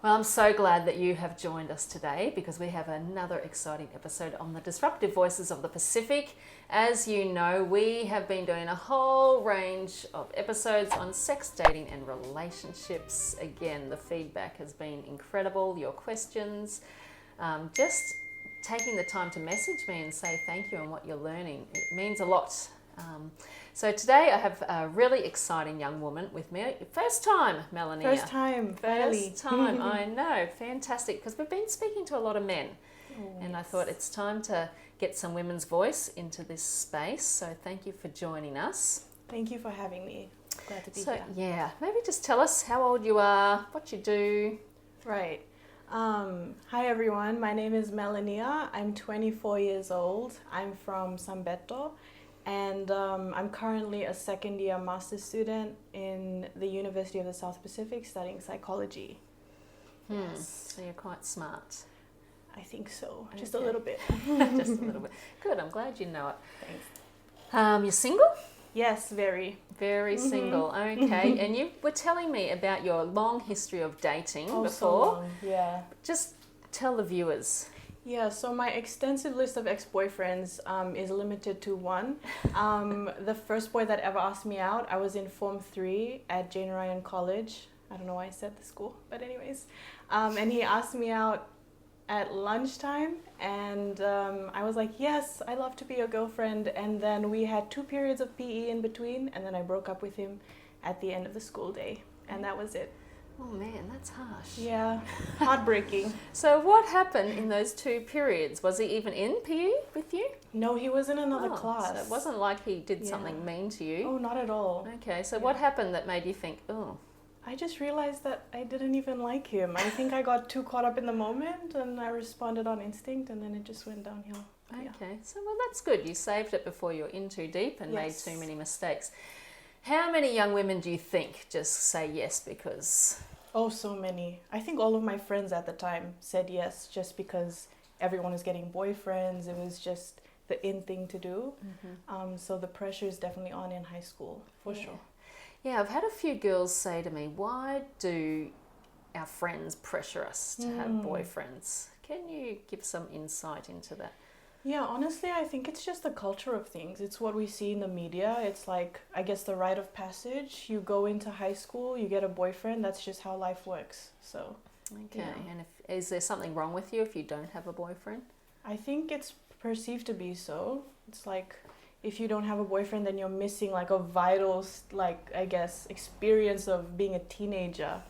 Well, I'm so glad that you have joined us today because we have another exciting episode on the disruptive voices of the Pacific. As you know, we have been doing a whole range of episodes on sex, dating and relationships. Again, the feedback has been incredible, your questions, just taking the time to message me and say thank you and what you're learning. It means a lot. So today I have a really exciting young woman with me. First time, Melania. First time, finally. First time, I know. Fantastic, because we've been speaking to a lot of men. And I Yes. thought it's time to get some women's voice into this space. So thank you for joining us. Thank you for having me. Glad to be So here. yeah, maybe just tell us how old you are, what you do. Right. Hi everyone, my name is Melania. I'm 24 years old. I'm from Sambeto. And I'm currently a second year master's student in the University of the South Pacific studying psychology. Yes. So you're quite smart. I think so. Just Okay. a little bit. Just a little bit. Good, I'm glad you know it. Thanks. You're single? Yes, very. Very single. Okay. And you were telling me about your long history of dating Oh, so before. long. Yeah. Just tell the viewers. Yeah, so my extensive list of ex-boyfriends is limited to one. The first boy that ever asked me out, I was in Form 3 at Jane Ryan College. I don't know why I said the school, but anyways. And he asked me out at lunchtime, and I was like, yes, I love to be your girlfriend. And then we had 2 periods of PE in between, and then I broke up with him at the end of the school day. And that was it. Oh man, that's harsh. Yeah, heartbreaking. So what happened in those 2 periods? Was he even in PE with you? No, he was in another class. So it wasn't like he did Yeah. something mean to you. Oh, not at all. Okay, so Yeah. what happened that made you think, oh, I just realized that I didn't even like him. I think I got too caught up in the moment and I responded on instinct and then it just went downhill. Yeah. okay. So well, that's good. You saved it before you were in too deep and Yes. made too many mistakes. How many young women do you think just say yes because... Oh, so many. I think all of my friends at the time said yes just because everyone was getting boyfriends. It was just the in thing to do. So the pressure is definitely on in high school, for sure. Yeah, I've had a few girls say to me, why do our friends pressure us to have boyfriends? Can you give some insight into that? Yeah, honestly, I think it's just the culture of things. It's what we see in the media. It's like, I guess, the rite of passage. You go into high school, you get a boyfriend. That's just how life works. So, Okay, yeah. and is there something wrong with you if you don't have a boyfriend? I think it's perceived to be so. It's like, if you don't have a boyfriend, then you're missing like a vital, like, I guess, experience of being a teenager.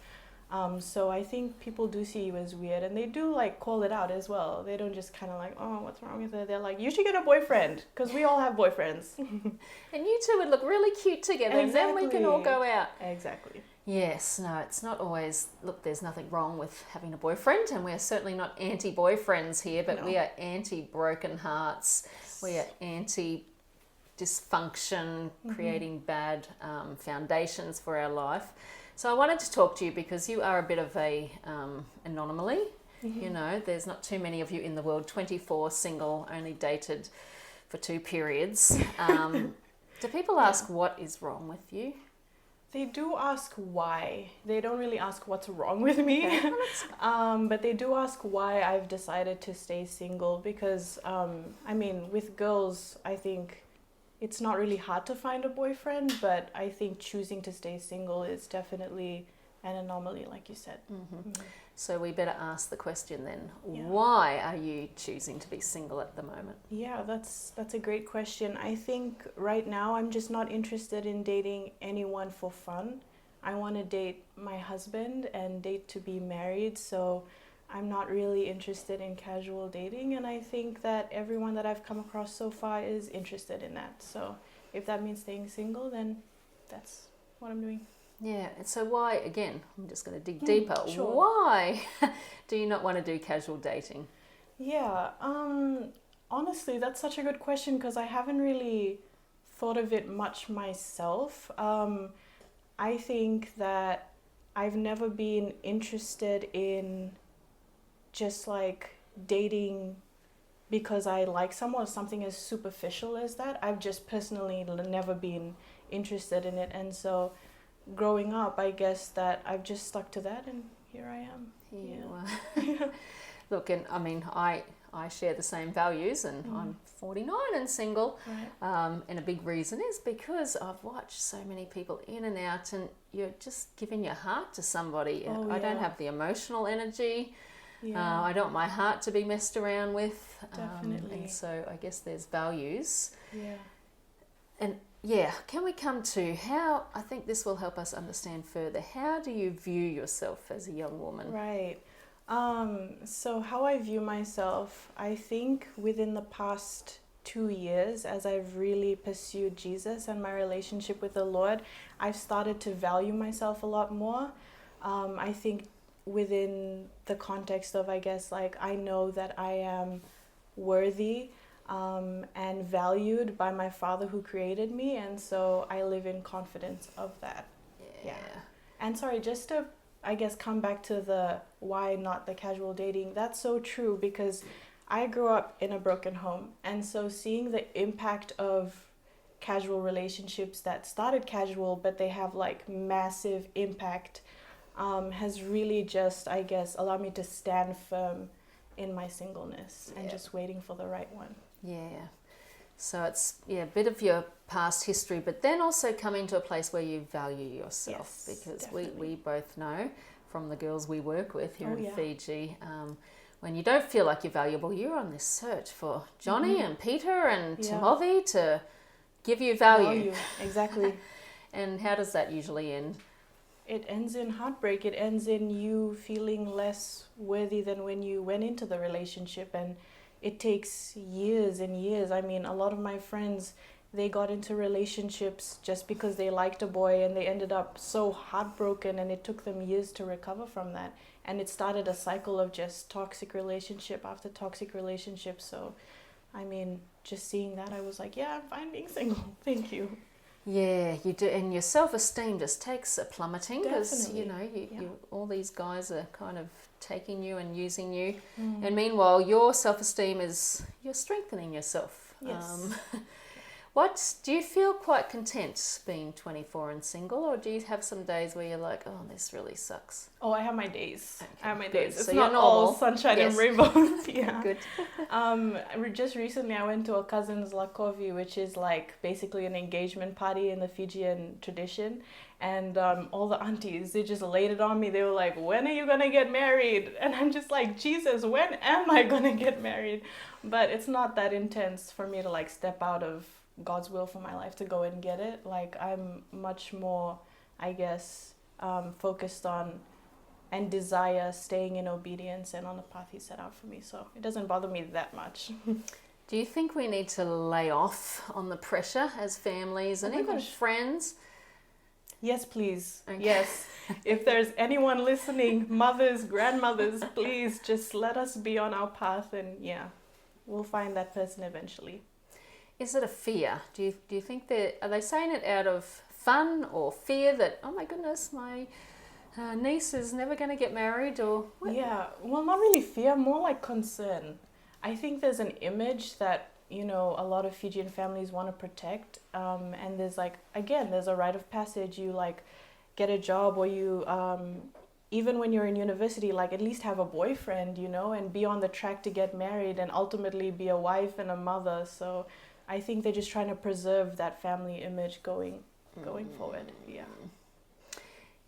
So I think people do see you as weird and they do like call it out as well. They don't just kind of like, oh, what's wrong with it? They're like, you should get a boyfriend because we all have boyfriends. And you two would look really cute together and then we can all go out. Exactly. Yes, no, it's not always, look, there's nothing wrong with having a boyfriend and we're certainly not anti-boyfriends here, but No. we are anti-broken hearts. We are anti-dysfunction, creating bad foundations for our life. So I wanted to talk to you because you are a bit of a anomaly. You know, there's not too many of you in the world, 24, single, only dated for 2 periods. Do people ask what is wrong with you? They do ask why. They don't really ask what's wrong with me. But they do ask why I've decided to stay single because, I mean, with girls, I think it's not really hard to find a boyfriend, but I think choosing to stay single is definitely an anomaly, like you said. So we better ask the question then. Yeah. Why are you choosing to be single at the moment? Yeah, that's a great question. I think right now I'm just not interested in dating anyone for fun. I want to date my husband and date to be married, so I'm not really interested in casual dating, and I think that everyone that I've come across so far is interested in that. So if that means staying single, then that's what I'm doing. Yeah, and so why, again, I'm just going to dig deeper. Sure. Why do you not want to do casual dating? Yeah, honestly, that's such a good question because I haven't really thought of it much myself. I think that I've never been interested in just like dating because I like someone or something as superficial as that. I've just personally never been interested in it. And so growing up, I guess that I've just stuck to that, and here I am. Yeah. Look, and I mean, I share the same values, and I'm 49 and single. Right. And a big reason is because I've watched so many people in and out, and you're just giving your heart to somebody. Oh, I don't yeah. have the emotional energy. Yeah. I don't want my heart to be messed around with. Definitely. And so I guess there's values. Yeah. And yeah, can we come to how, I think this will help us understand further, how do you view yourself as a young woman? Right. So how I view myself, I think within the past 2 years, as I've really pursued Jesus and my relationship with the Lord, I've started to value myself a lot more. I think within the context of, I guess, like, I know that I am worthy and valued by my Father who created me, and so I live in confidence of that. Yeah. And sorry, just to, I guess, come back to the why not the casual dating, that's so true, because I grew up in a broken home, and so seeing the impact of casual relationships that started casual but they have like massive impact has really just, I guess, allowed me to stand firm in my singleness and just waiting for the right one. Yeah. So it's a bit of your past history, but then also coming to a place where you value yourself, Yes, because definitely. we both know from the girls we work with here Oh, in yeah. Fiji, when you don't feel like you're valuable, you're on this search for Johnny and Peter and Yeah. Timothy to give you value. Exactly. And how does that usually end? It ends in heartbreak. It ends in you feeling less worthy than when you went into the relationship, and it takes years and years. I mean, a lot of my friends, they got into relationships just because they liked a boy, and they ended up so heartbroken, and it took them years to recover from that. And it started a cycle of just toxic relationship after toxic relationship. So, I mean, just seeing that, I was like, yeah, I'm fine being single. Thank you. Yeah, you do, and your self-esteem just takes a plummeting, because you know you all these guys are kind of taking you and using you, and meanwhile your self-esteem is, you're strengthening yourself. Yes. What do you feel quite content being 24 and single, or do you have some days where you're like, oh, this really sucks? Oh, I have my days. Okay, I have my good. days. It's So not you're all normal. sunshine Yes. and rainbows. Yeah. Good. Just recently I went to a cousin's lakovi, which is like basically an engagement party in the Fijian tradition. And all the aunties, they just laid it on me. They were like, when are you going to get married? And I'm just like, Jesus, when am I going to get married? But it's not that intense for me to like step out of God's will for my life to go and get it. Like, I'm much more, I guess, focused on and desire staying in obedience and on the path he set out for me. So it doesn't bother me that much. Do you think we need to lay off on the pressure as families and Oh my even gosh. friends? Yes, please. Okay. Yes. If there's anyone listening, mothers, grandmothers, please just let us be on our path, and yeah, we'll find that person eventually. Is it a fear? Do you think are they saying it out of fun or fear that, oh my goodness, my niece is never going to get married, or what? Yeah, well, not really fear, more like concern. I think there's an image that, you know, a lot of Fijian families want to protect, and there's like, again, there's a rite of passage. You like get a job, or you even when you're in university, like at least have a boyfriend, you know, and be on the track to get married and ultimately be a wife and a mother. So I think they're just trying to preserve that family image going forward. Yeah.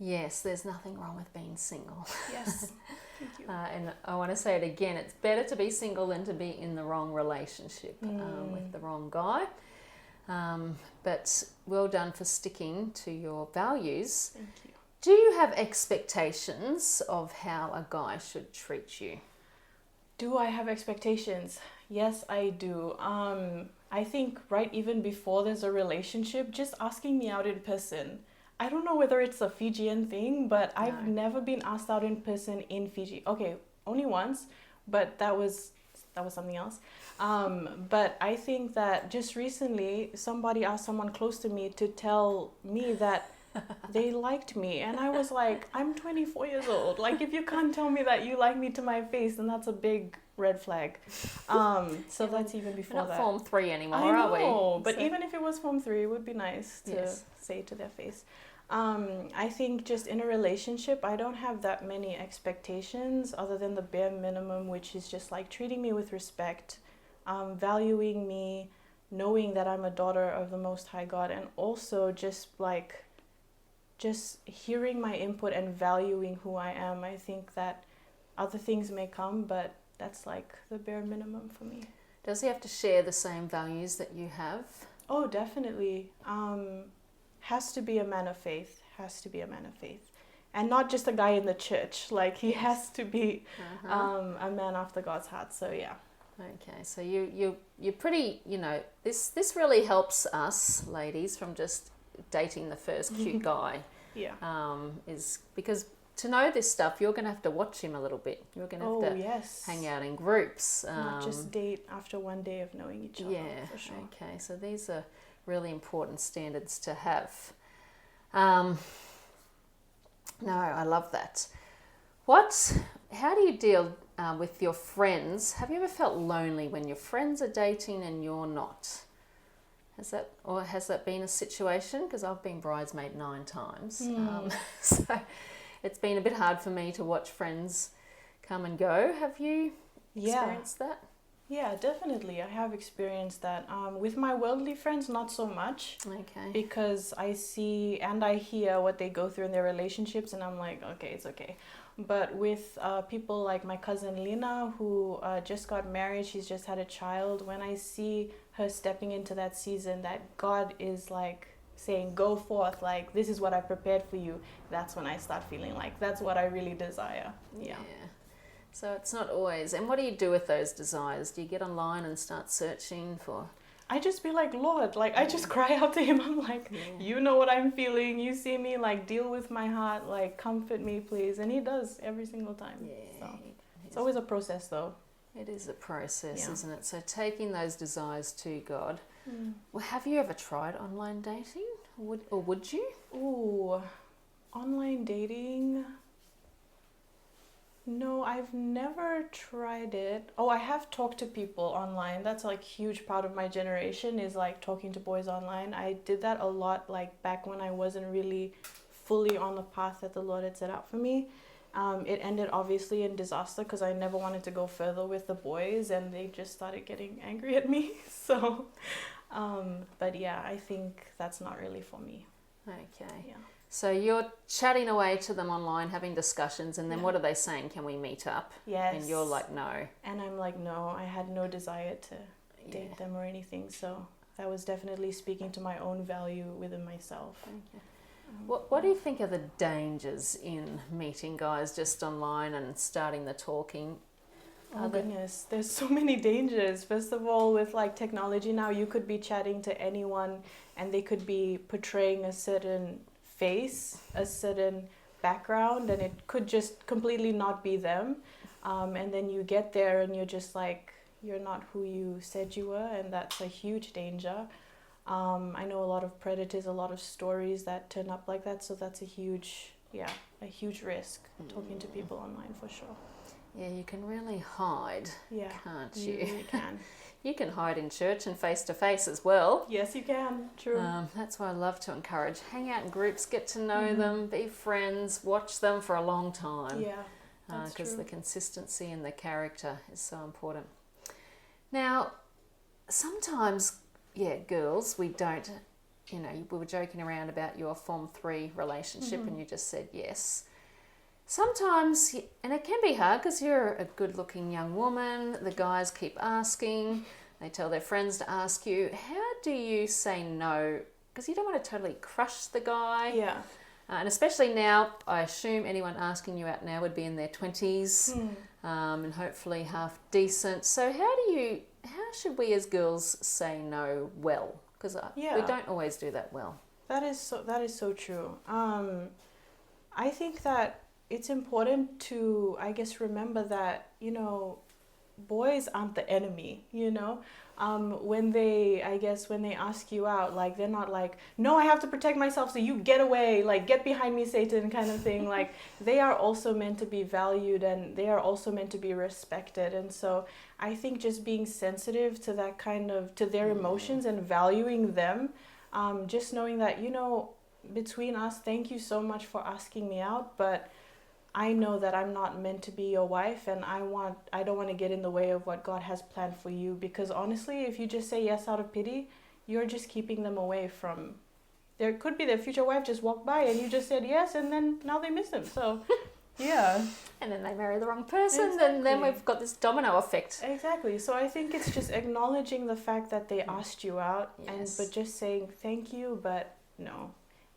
Yes, there's nothing wrong with being single. Yes. Thank you. And I want to say it again, it's better to be single than to be in the wrong relationship with the wrong guy. But well done for sticking to your values. Thank you. Do you have expectations of how a guy should treat you? Do I have expectations? Yes, I do. I think right even before there's a relationship, just asking me out in person. I don't know whether it's a Fijian thing, but I've never been asked out in person in Fiji. Okay, only once, but that was something else. But I think that just recently somebody asked someone close to me to tell me that they liked me, and I was like, I'm 24 years old. Like, if you can't tell me that you like me to my face, then that's a big red flag. So that's even We're before not that. Form 3 anymore, I are we? know, but So- even if it was Form 3, it would be nice to Yes. say to their face. I think just in a relationship, I don't have that many expectations other than the bare minimum, which is just like treating me with respect, valuing me, knowing that I'm a daughter of the Most High God, and also just hearing my input and valuing who I am. I think that other things may come, but that's like the bare minimum for me. Does he have to share the same values that you have? Oh, definitely. Has to be a man of faith. Has to be a man of faith. And not just a guy in the church. Like, he has to be a man after God's heart. So, yeah. Okay, so you're pretty, this really helps us ladies from just dating the first cute guy. Yeah. Is because to know this stuff, you're going to have to watch him a little bit. You're going to have to yes. hang out in groups. Not just date after one day of knowing each other. Yeah, for sure. okay, so these are really important standards to have. No, I love that. How do you deal with your friends? Have you ever felt lonely when your friends are dating and you're not? Has that been a situation? Because I've been bridesmaid 9 times. So it's been a bit hard for me to watch friends come and go. Have you experienced that? Yeah, definitely. I have experienced that. With my worldly friends, not so much. Okay. Because I see and I hear what they go through in their relationships, and I'm like, okay, it's okay. But with people like my cousin Lina, who just got married, she's just had a child, when I see her stepping into that season that God is like saying, go forth, like, this is what I prepared for you, that's when I start feeling like that's what I really desire. Yeah. So it's not always. And what do you do with those desires? Do you get online and start searching for? I just be like, Lord, like, I just cry out to him. I'm like, you know what I'm feeling. You see me, like, deal with my heart, like, comfort me, please. And he does every single time. Yeah. So it's always a process, though. It is a process, Yeah. isn't it? So taking those desires to God. Well, have you ever tried online dating? Or would you? Ooh, online dating. No, I've never tried it. Oh, I have talked to people online. That's like huge part of my generation is like talking to boys online. I did that a lot like back when I wasn't really fully on the path that the Lord had set out for me. It ended obviously in disaster because I never wanted to go further with the boys and they just started getting angry at me. So, but yeah, I think that's not really for me. Okay. Yeah. So you're chatting away to them online, having discussions, and then what are they saying? Can we meet up? Yes. And you're like, no. And I'm like, no, I had no desire to date them or anything. So that was definitely speaking to my own value within myself. Okay. What do you think are the dangers in meeting guys just online and starting the talking? Oh goodness, there's so many dangers. First of all, with like technology now, you could be chatting to anyone and they could be portraying a certain face, a certain background, and it could just completely not be them. And then you get there and you're just like, you're not who you said you were, and that's a huge danger. I know a lot of predators, a lot of stories that turn up like that, so that's a huge risk talking to people online for sure. Yeah, you can really hide, can't you? You really can. You can hide in church and face to face as well. Yes, you can. True. That's why I love to encourage. Hang out in groups, get to know them, be friends, watch them for a long time. Yeah, that's because true. the consistency and the character is so important. Now, sometimes, girls, we don't, we were joking around about your Form 3 relationship and you just said yes. Sometimes, and it can be hard because you're a good-looking young woman, the guys keep asking, they tell their friends to ask you. How do you say no? Because you don't want to totally crush the guy. Yeah. And especially now, I assume anyone asking you out now would be in their 20s and hopefully half decent. So how should we as girls say no well? Because we don't always do that well. That is so true. I think that it's important to, I guess, remember that, boys aren't the enemy, you know. When they, I guess, when they ask you out, like, they're not like, no, I have to protect myself, so you get away, like, get behind me, Satan, kind of thing. Like, they are also meant to be valued, and they are also meant to be respected. And so I think just being sensitive to that kind of, to their emotions and valuing them, just knowing that, you know, between us, thank you so much for asking me out, but I know that I'm not meant to be your wife, and I don't want to get in the way of what God has planned for you, because honestly, if you just say yes out of pity, you're just keeping them away from, there could be their future wife just walked by and you just said yes, and then now they miss him. So yeah. And then they marry the wrong person, Exactly. and then we've got this domino effect. Exactly. So I think it's just acknowledging the fact that they asked you out, but just saying thank you, but no.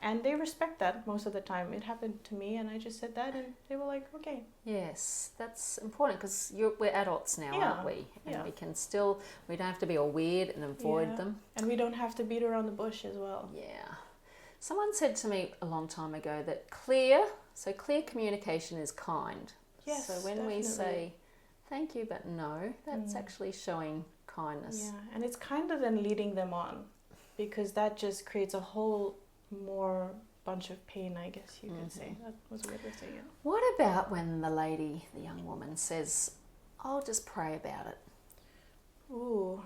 And they respect that most of the time. It happened to me, and I just said that, and they were like, okay. Yes, that's important, because we're adults now, aren't we? And we can still, we don't have to be all weird and avoid them. And we don't have to beat around the bush as well. Yeah. Someone said to me a long time ago that clear communication is kind. Yes, so when we say thank you but no, that's actually showing kindness. Yeah, and it's kinder than leading them on, because that just creates a whole more bunch of pain, I guess you could say. That was a weird way of saying it. What about when the lady, the young woman, says, I'll just pray about it? Ooh,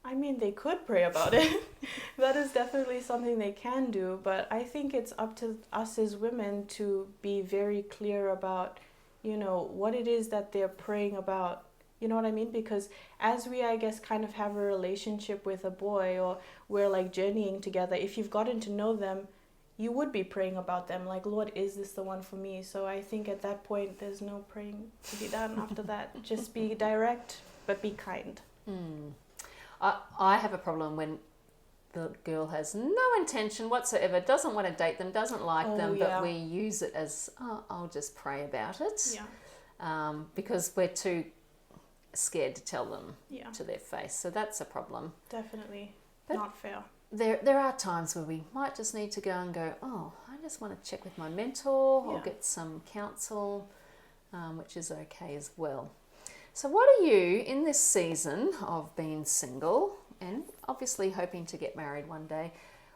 I mean, they could pray about it. That is definitely something they can do, but I think it's up to us as women to be very clear about, you know, what it is that they're praying about. You know what I mean? Because as we, I guess, kind of have a relationship with a boy, or we're like journeying together, if you've gotten to know them, you would be praying about them. Like, Lord, is this the one for me? So I think at that point, there's no praying to be done after that. Just be direct, but be kind. I have a problem when the girl has no intention whatsoever, doesn't want to date them, doesn't like them, but we use it as, I'll just pray about it. Yeah. Because we're too scared to tell them to their face. So that's a problem. Definitely. But not fair. There are times where we might just need to go and go, I just want to check with my mentor or get some counsel, which is okay as well. So what are you, in this season of being single and obviously hoping to get married one day,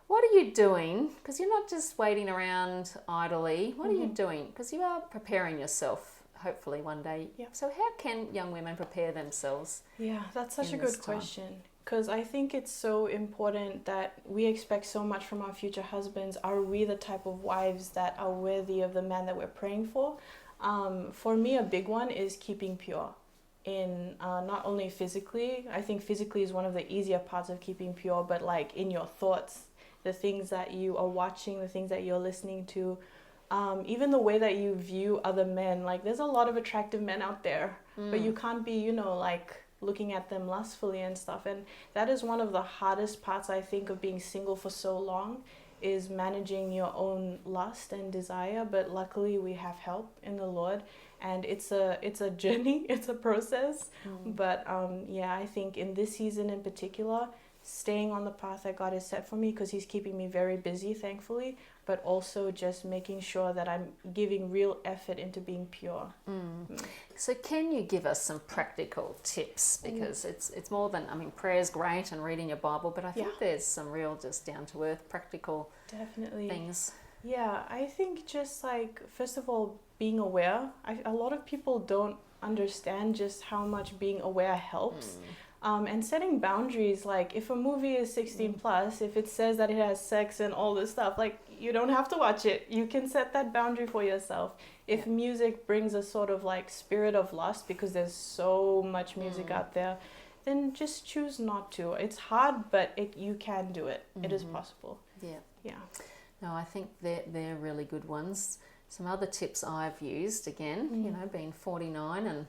what are you doing? Because you're not just waiting around idly. What are you doing? Because you are preparing yourself hopefully one day. Yeah. So how can young women prepare themselves? Yeah, that's such a good question. Because I think it's so important that we expect so much from our future husbands. Are we the type of wives that are worthy of the man that we're praying for? For me, a big one is keeping pure. In not only physically, I think physically is one of the easier parts of keeping pure, but like in your thoughts, the things that you are watching, the things that you're listening to, even the way that you view other men. Like, there's a lot of attractive men out there, but you can't be, you know, like looking at them lustfully and stuff. And that is one of the hardest parts, I think, of being single for so long, is managing your own lust and desire. But luckily we have help in the Lord, and it's a journey, it's a process. But I think in this season in particular, staying on the path that God has set for me, because he's keeping me very busy, thankfully, but also just making sure that I'm giving real effort into being pure. So can you give us some practical tips? Because it's more than, I mean, prayer's great and reading your Bible, but I think there's some real just down-to-earth practical things. Yeah, I think just like, first of all, being aware. A lot of people don't understand just how much being aware helps. And setting boundaries, like if a movie is 16 plus, if it says that it has sex and all this stuff, like, you don't have to watch it. You can set that boundary for yourself. If music brings a sort of like spirit of lust, because there's so much music out there, then just choose not to. It's hard, but you can do it. It is possible. Yeah. No, I think they're really good ones. Some other tips I've used, again, you know, being 49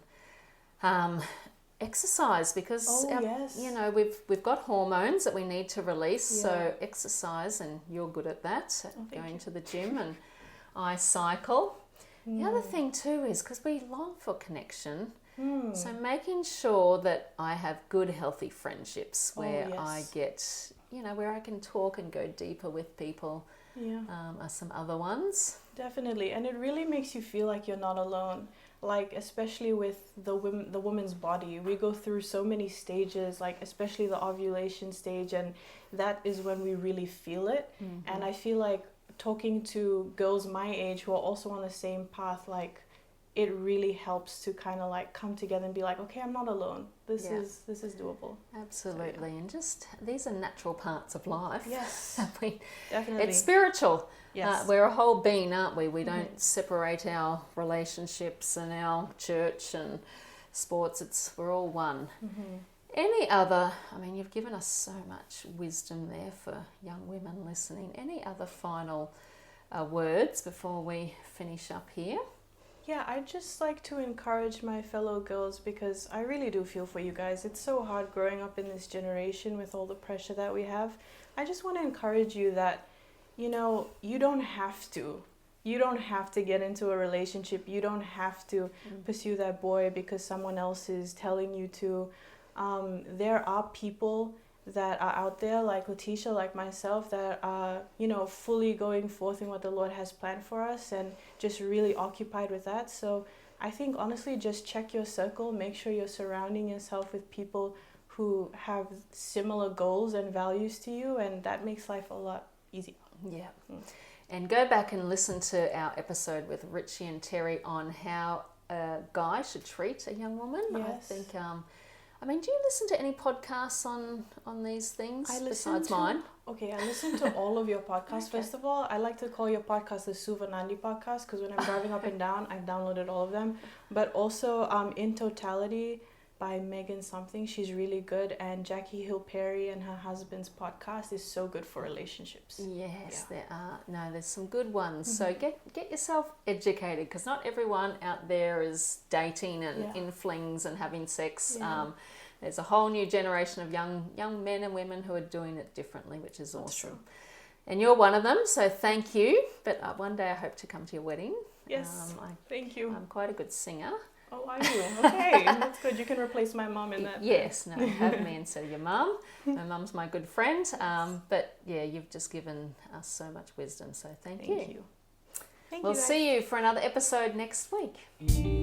and exercise, because you know, we've got hormones that we need to release, so exercise, and you're good at that, going to the gym, and I cycle. The other thing too is, because we long for connection, so making sure that I have good healthy friendships where I get where I can talk and go deeper with people are some other ones. Definitely, and it really makes you feel like you're not alone. Like, especially with the woman's body, we go through so many stages, like especially the ovulation stage, and that is when we really feel it. And I feel like talking to girls my age who are also on the same path, like, it really helps to kind of like come together and be like, okay, I'm not alone. This is doable. Absolutely. So, And just these are natural parts of life. Yes, Definitely. definitely. It's spiritual. Yes. We're a whole being, aren't we? We don't separate our relationships and our church and sports. We're all one. Any other, you've given us so much wisdom there for young women listening. Any other final words before we finish up here? Yeah, I'd just like to encourage my fellow girls, because I really do feel for you guys. It's so hard growing up in this generation with all the pressure that we have. I just want to encourage you that, you don't have to. You don't have to get into a relationship. You don't have to pursue that boy because someone else is telling you to. There are people that are out there, like Letitia, like myself, that are, fully going forth in what the Lord has planned for us and just really occupied with that. So I think, honestly, just check your circle, make sure you're surrounding yourself with people who have similar goals and values to you, and that makes life a lot easier. Yeah. And go back and listen to our episode with Richie and Terry on how a guy should treat a young woman. Yes. I think... do you listen to any podcasts on these things besides mine? Okay, I listen to all of your podcasts. Okay. First of all, I like to call your podcast the Suvanandi podcast, because when I'm driving up and down, I've downloaded all of them. But also In Totality by Megan something, she's really good. And Jackie Hill Perry and her husband's podcast is so good for relationships. Yes, there are. No, there's some good ones. So get yourself educated, because not everyone out there is dating and in flings and having sex. There's a whole new generation of young men and women who are doing it differently, which is awesome. True. And you're one of them, so thank you. But one day I hope to come to your wedding. Yes, thank you. I'm quite a good singer. Oh, are you? Okay, that's good. You can replace my mom in that. Yes, no, have me instead of your mum. My mum's my good friend. But yeah, you've just given us so much wisdom, so thank you. Thank We'll you. see you for another episode next week.